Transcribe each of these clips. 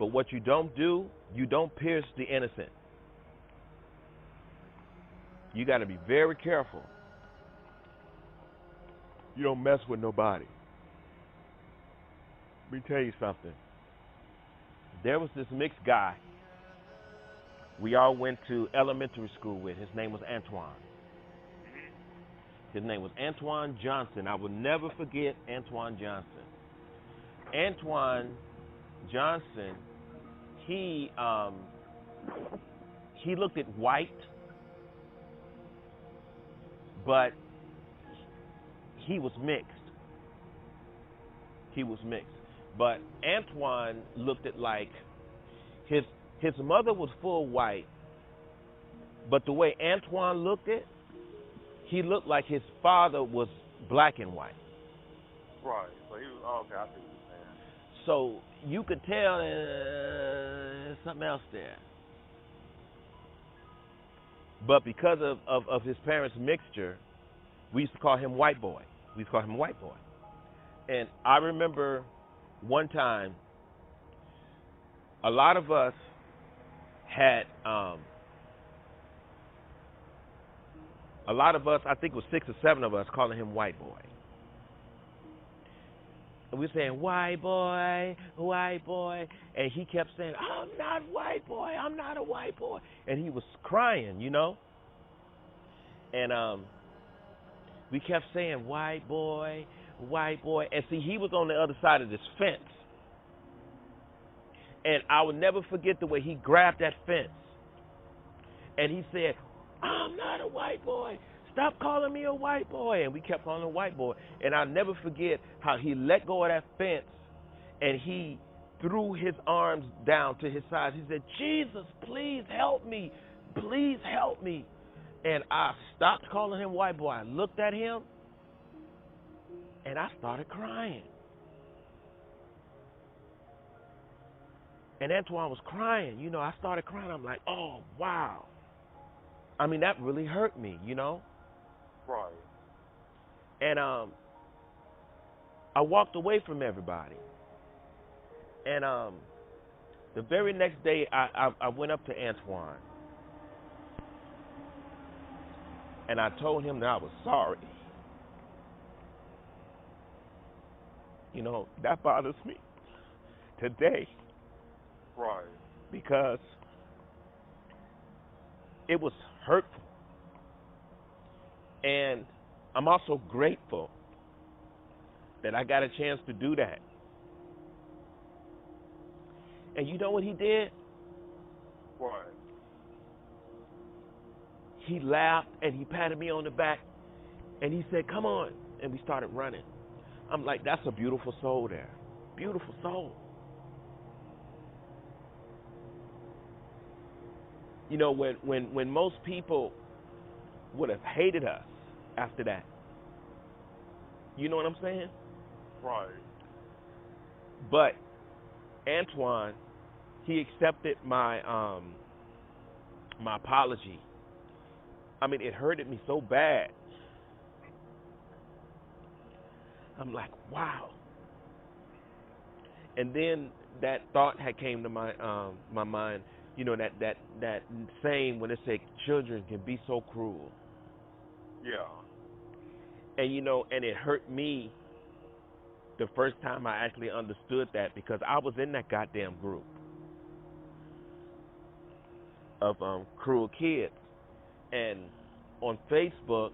But what you don't do, you don't pierce the innocent. You got to be very careful. You don't mess with nobody. Let me tell you something. There was this mixed guy we all went to elementary school with. His name was Antoine. His name was Antoine Johnson. I will never forget Antoine Johnson. Antoine Johnson, he looked at white, but he was mixed. He was mixed. But Antoine looked at like his mother was full white, but the way Antoine looked at, he looked like his father was black and white. Right. So he was okay. I see what you're saying. So you could tell there's something else there. But because of his parents' mixture, we used to call him White Boy. We used to call him White Boy. And I remember one time, a lot of us had, I think it was 6 or 7 of us calling him White Boy. And we were saying, white boy, white boy. And he kept saying, I'm not white boy, I'm not a white boy. And he was crying, you know. And we kept saying, white boy, white boy. And see, he was on the other side of this fence. And I will never forget the way he grabbed that fence. And he said, I'm not a white boy. Stop calling me a white boy. And we kept calling him a white boy. And I'll never forget how he let go of that fence and he threw his arms down to his sides. He said, Jesus, please help me. Please help me. And I stopped calling him white boy. I looked at him and I started crying. And Antoine was crying. You know, I started crying. I'm like, oh, wow. I mean, that really hurt me, you know? Right. And I walked away from everybody. And the very next day, I went up to Antoine. And I told him that I was sorry. You know, that bothers me today. Right. Because it was hurtful. And I'm also grateful that I got a chance to do that. And you know what he did? What? He laughed and he patted me on the back and he said, come on. And we started running. I'm like, that's a beautiful soul there. Beautiful soul. You know, when most people would have hated us after that. You know what I'm saying? Right. But Antoine, he accepted my my apology. I mean, it hurted me so bad. I'm like, wow. And then that thought had came to my my mind. You know, that saying when it said children can be so cruel. Yeah. And you know, and it hurt me the first time I actually understood that because I was in that goddamn group of cruel kids. And on Facebook,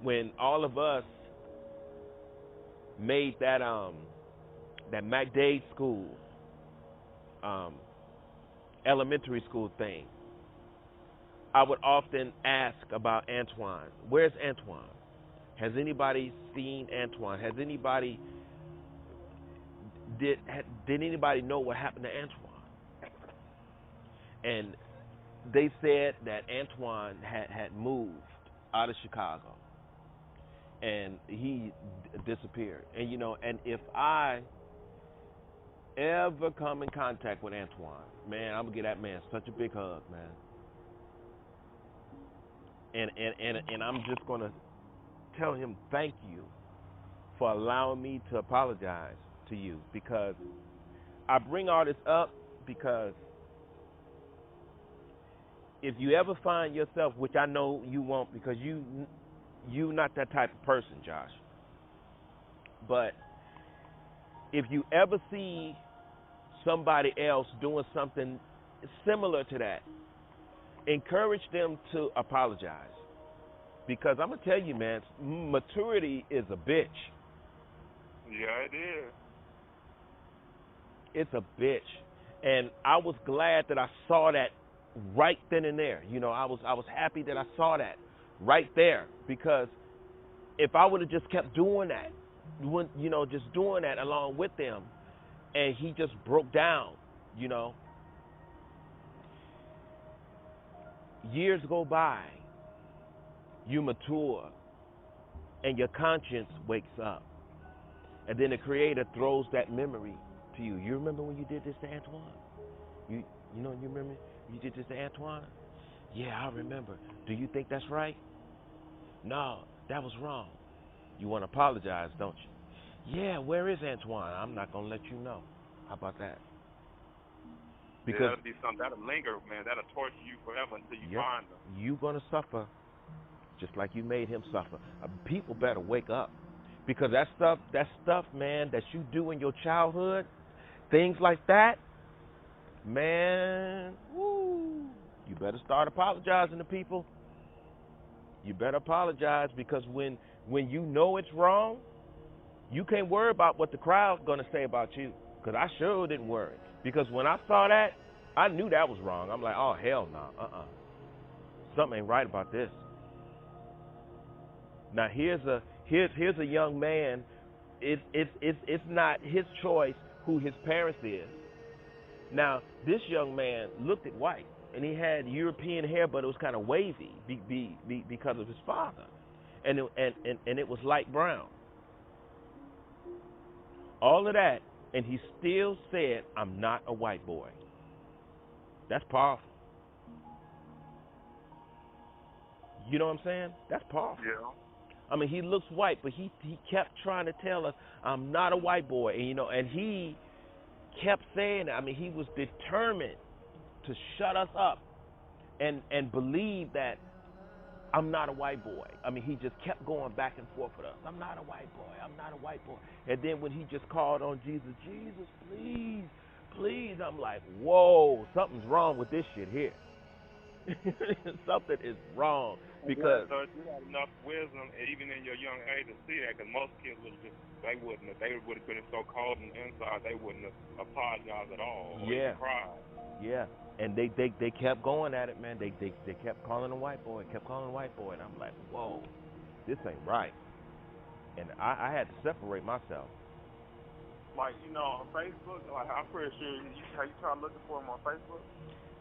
when all of us made that MacDade school elementary school thing, I would often ask about Antoine. Where's Antoine? Has anybody seen Antoine? Has anybody did anybody know what happened to Antoine? And they said that Antoine had moved out of Chicago and he disappeared. And you know, and if I ever come in contact with Antoine, man, I'm gonna give that man such a big hug, man. And I'm just gonna tell him thank you for allowing me to apologize to you, because I bring all this up because if you ever find yourself, which I know you won't, because you not that type of person, Josh. But if you ever see somebody else doing something similar to that, encourage them to apologize. Because I'm going to tell you, man, maturity is a bitch. Yeah, it is. It's a bitch. And I was glad that I saw that right then and there. You know, I was happy that I saw that right there, because if I would have just kept doing that, just doing that along with them, and he just broke down, years go by, you mature, and your conscience wakes up, and then the Creator throws that memory to you. You remember when you did this to Antoine? You remember you did this to Antoine? Yeah, I remember. Do you think that's right? No, that was wrong. You want to apologize, don't you? Yeah, where is Antoine? I'm not going to let you know. How about that? Because that'll be something that'll linger, man. That'll torture you forever until you find them. You're going to suffer just like you made him suffer. People better wake up, because that stuff, man, that you do in your childhood, things like that, man, woo, you better start apologizing to people. You better apologize, because when you know it's wrong, you can't worry about what the crowd's going to say about you, because I sure didn't worry. Because when I saw that, I knew that was wrong. I'm like, oh, hell no, something ain't right about this. Now here's a young man. It's not his choice who his parents is. Now this young man looked at white, and he had European hair, but it was kind of wavy because of his father, and it was light brown. All of that, and he still said, "I'm not a white boy." That's powerful. You know what I'm saying? That's powerful. Yeah. I mean, he looks white, but he kept trying to tell us, I'm not a white boy. And he kept saying it. I mean, he was determined to shut us up and believe that I'm not a white boy. I mean, he just kept going back and forth with us. I'm not a white boy. I'm not a white boy. And then when he just called on Jesus, Jesus, please, please, I'm like, whoa, something's wrong with this shit here. Something is wrong, because you have enough wisdom, even in your young age, to see that. Because most kids would if they would have been so cold and inside, they wouldn't have apologized at all. Or even cried. Yeah, and they kept going at it, man. They kept calling him white boy, and I'm like, whoa, this ain't right. And I had to separate myself. Like, on Facebook, like, I'm pretty sure you try looking for him on Facebook.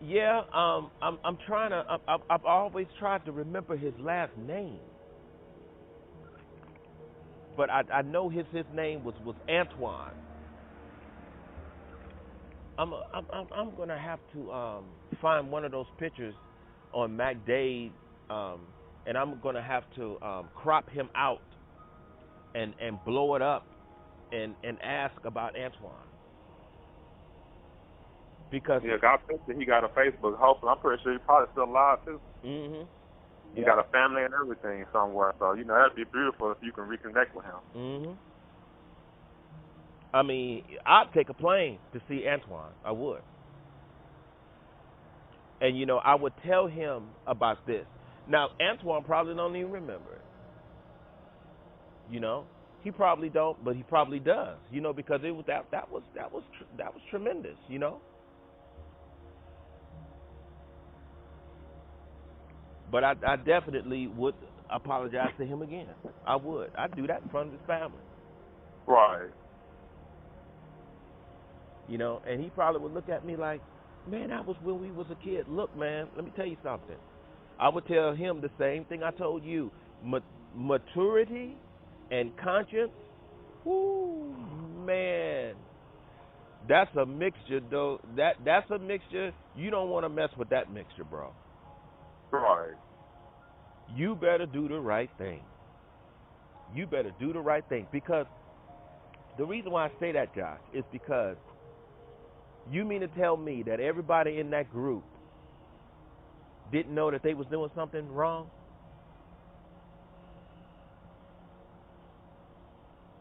Yeah, I'm trying to. I've always tried to remember his last name, but I know his name was Antoine. I'm gonna have to find one of those pictures on MacDade, and I'm gonna have to crop him out and blow it up and ask about Antoine. Because I think that he got a Facebook. Hopefully, I'm pretty sure he's probably still alive too. Mhm. He got a family and everything somewhere, so that'd be beautiful if you can reconnect with him. Mhm. I mean, I'd take a plane to see Antoine. I would. And I would tell him about this. Now, Antoine probably don't even remember it. He probably don't, but he probably does. Because it was that was tremendous. But I definitely would apologize to him again. I would. I'd do that in front of his family. Right. And he probably would look at me like, man, that was when we was a kid. Look, man, let me tell you something. I would tell him the same thing I told you. Maturity and conscience, whoo, man, that's a mixture, though. That's a mixture. You don't want to mess with that mixture, bro. Right. You better do the right thing. You better do the right thing. Because the reason why I say that, Josh, is because You mean to tell me that everybody in that group didn't know that they was doing something wrong?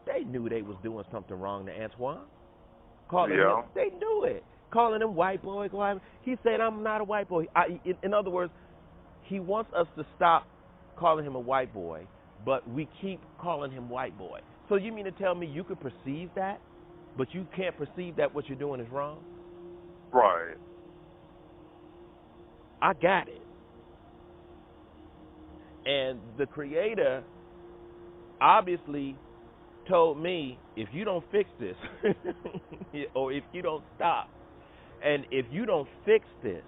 They knew they was doing something wrong to Antoine. Calling him, they knew it. Calling him white boy. He said, I'm not a white boy. In other words, he wants us to stop calling him a white boy, but we keep calling him white boy. So you mean to tell me you could perceive that, but you can't perceive that what you're doing is wrong? Right. I got it. And the Creator obviously told me, if you don't fix this, or if you don't stop, and if you don't fix this,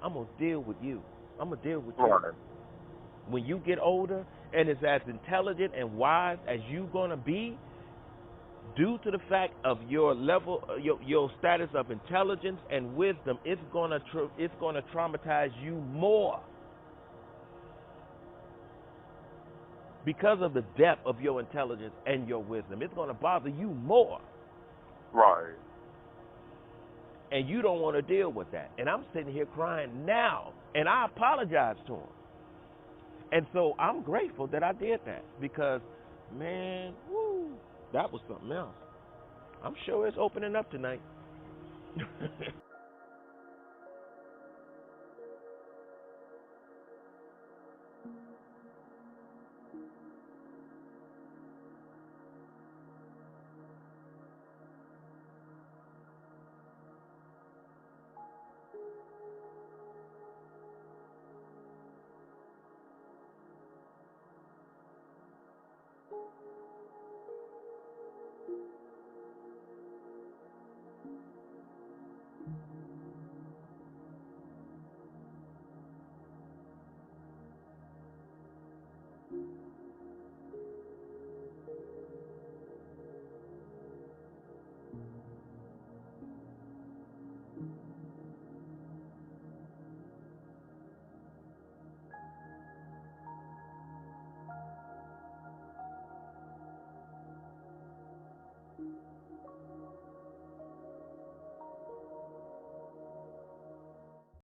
I'm going to deal with you. I'm going to deal with you. Right. When you get older and is as intelligent and wise as you're going to be, due to the fact of your level, your status of intelligence and wisdom, it's going to traumatize you more. Because of the depth of your intelligence and your wisdom, it's going to bother you more. Right. And you don't want to deal with that. And I'm sitting here crying now, and I apologize to him. And so I'm grateful that I did that because, man, woo, that was something else. I'm sure it's opening up tonight.